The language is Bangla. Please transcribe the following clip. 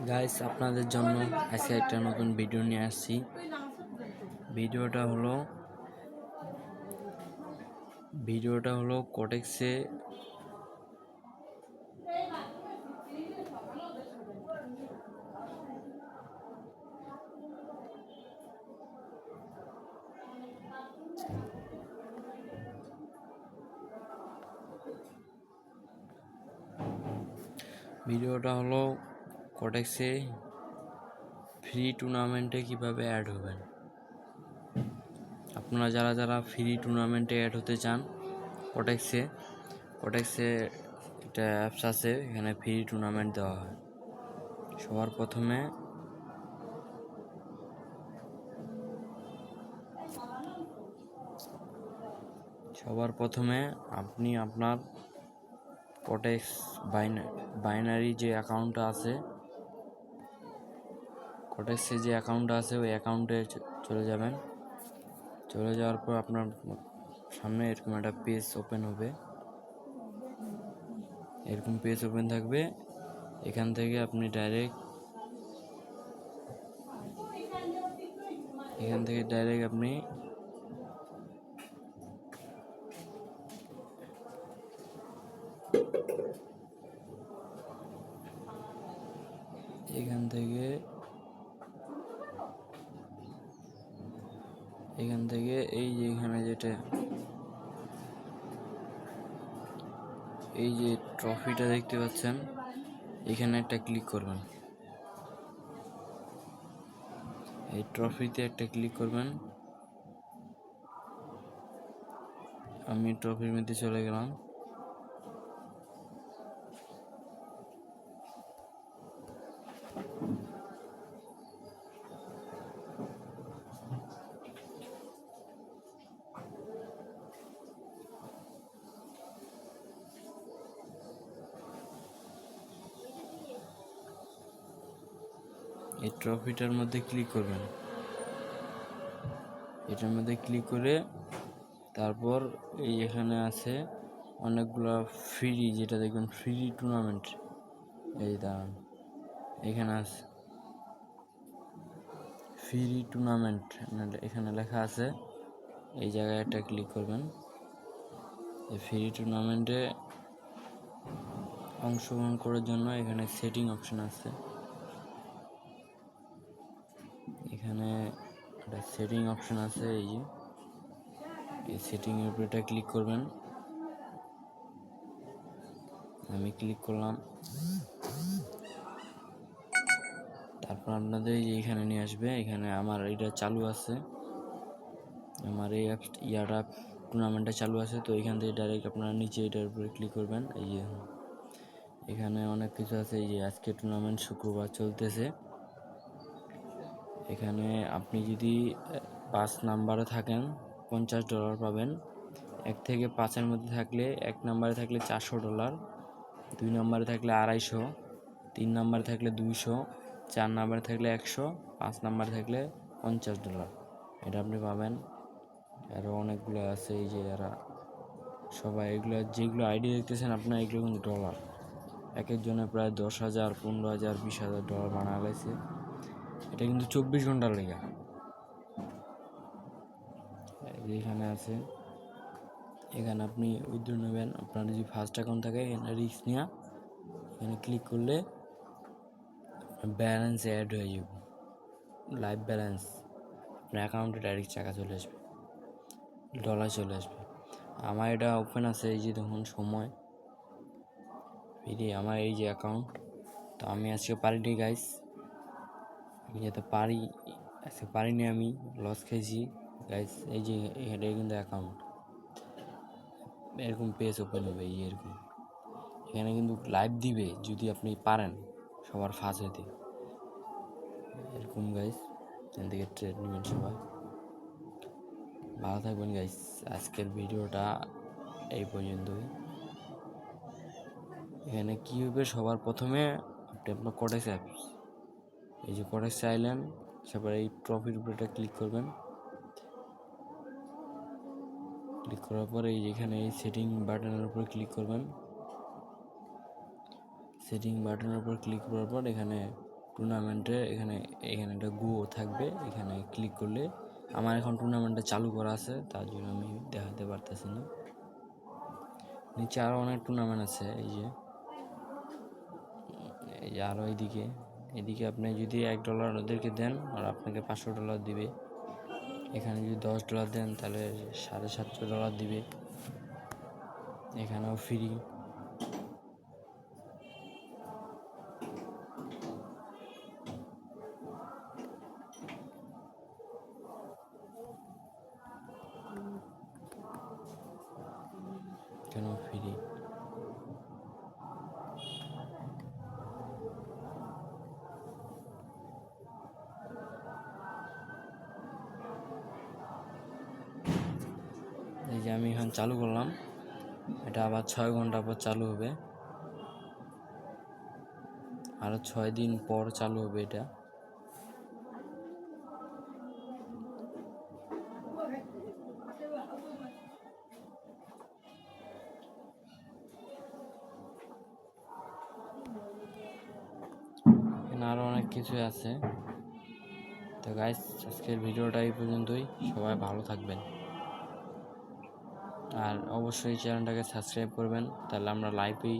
গাইস, আপনাদের জন্য আজকে একটা নতুন ভিডিও নিয়ে আসছি। ভিডিওটা হলো কোটেক্সে ফ্রি টুর্নামেন্টে কিভাবে অ্যাড হবেন। আপনারা যারা যারা ফ্রি টুর্নামেন্টে অ্যাড হতে চান, কোটেক্সে একটা অ্যাপস আছে, এখানে ফ্রি টুর্নামেন্ট দেওয়া হয়। সবার প্রথমে আপনি আপনার কোটেক্স বাইনারি যে অ্যাকাউন্টটা আছে, কোটেক্সে যে অ্যাকাউন্টটা আছে ওই অ্যাকাউন্টে চলে যাবেন। চলে যাওয়ার পর আপনার সামনে এরকম একটা পেজ ওপেন হবে, এরকম পেজ ওপেন থাকবে। এখান থেকে আপনি ডাইরেক্ট আপনি এখান থেকে এই যে এখানে এই যে ট্রফিটা দেখতে পাচ্ছেন, এখানে একটা ক্লিক করবেন। এই ট্রফিতে একটা ক্লিক করবেন। আমি ট্রফির মধ্যে চলে গেলাম। এই ট্রফিটার মধ্যে ক্লিক করবেন। এটার মধ্যে ক্লিক করে তারপর এই এখানে আছে অনেকগুলো ফ্রি, যেটা দেখবেন ফ্রি টুর্নামেন্ট, এই দাঁড়ান, এখানে আছে ফ্রি টুর্নামেন্ট, এখানে লেখা আছে। এই জায়গায় একটা ক্লিক করবেন। এই ফ্রি টুর্নামেন্টে অংশগ্রহণ করার জন্য এখানে সেটিং অপশন আছে। এখানে একটা সেটিং অপশন আছে, এই সেটিংয়ের উপরে এটা ক্লিক করবেন। আমি ক্লিক করলাম। তারপর আপনাদের এইখানে নিয়ে আসবে। এখানে আমার এটা চালু আছে, আমার এই টুর্নামেন্টটা চালু আছে। তো এখান থেকে ডাইরেক্ট আপনারা নিচে এটার উপরে ক্লিক করবেন। এই যে এখানে অনেক কিছু আছে। এই যে আজকে টুর্নামেন্ট শুক্রবার চলতেছে। এখানে আপনি যদি 5 নাম্বারে থাকেন $50 পাবেন। 1 থেকে 5-এর মধ্যে থাকলে, 1 নাম্বারে থাকলে $400, 2 নাম্বারে থাকলে 250, 3 নাম্বারে থাকলে 200, 4 নাম্বারে থাকলে 100, 5 নাম্বারে থাকলে $50। এটা আপনি পাবেন। আরও অনেকগুলো আছে। এই যে এরা সবাই যেগুলো আইডি দেখতেছেন আপনার, এগুলো কিন্তু ডলার। এক একজনের প্রায় 10,000, 15,000, $20,000 বানা গেছে। এটা কিন্তু 24 ঘন্টার লেগে এখানে আছে। এখানে আপনি উইথড্র নেবেন। আপনার যদি ফার্স্ট অ্যাকাউন্ট থাকে, এখানে রিস্ক নিয়ে এখানে ক্লিক করলে ব্যালেন্স অ্যাড হয়ে যাবে, লাইভ ব্যালেন্স। আপনার অ্যাকাউন্টে ডাইরেক্ট টাকা চলে আসবে, ডলার চলে আসবে। আমার এটা ওপেন আছে, এই যে দেখুন সময় ফিরে আমার এই যে অ্যাকাউন্ট। তো আমি আজকে পারিনি গাইস, আমি যেতে পারিনি, আমি লস খেয়েছি গাইস। এই যে এটা কিন্তু অ্যাকাউন্ট, এরকম পেজ ওপেন হবে এরকম। এখানে কিন্তু লাইভ দিবে যদি আপনি পারেন সবার ফার্স্ট হতে, এরকম গাইস। এখান থেকে ট্রেড নেবেন সবাই। ভালো থাকবেন গাইস। আজকের ভিডিওটা এই পর্যন্তই। এখানে কী হবে, সবার প্রথমে আপনি আপনার কোটেক্স অ্যাপস, এই যে কোটেক্স চাইলেন, তারপরে এই ট্রফির উপরে ক্লিক করবেন। ক্লিক করার পরে এখানে এই সেটিং বাটনের উপর ক্লিক করবেন। সেটিং বাটনের উপর ক্লিক করার পর এখানে টুর্নামেন্টে এখানে একটা গো থাকবে, এখানে ক্লিক করলে আমার এখন টুর্নামেন্টটা চালু করা আছে, তার জন্য আমি দেখাতে পারতেছি না। নিচে আরও অনেক টুর্নামেন্ট আছে, এই যে আরও এদিকে আপনি যদি $1 ওদেরকে দেন আর আপনাকে $500 দিবে। এখানে যদি $10 দেন তাহলে $750 দিবে। এখানেও ফ্রি। এখানেও ফ্রি। এই যে আমি এখন চালু করলাম, এটা আবার 6 ঘন্টা পর চালু হবে, আরও 6 দিন পর চালু হবে এটা। এখানে আরও অনেক কিছু আছে। তো গাইস, আজকের ভিডিওটা এই পর্যন্তই। সবাই ভালো থাকবেন, আর অবশ্যই চ্যানেলটাকে সাবস্ক্রাইব করবেন, তাহলে আমরা লাইভেই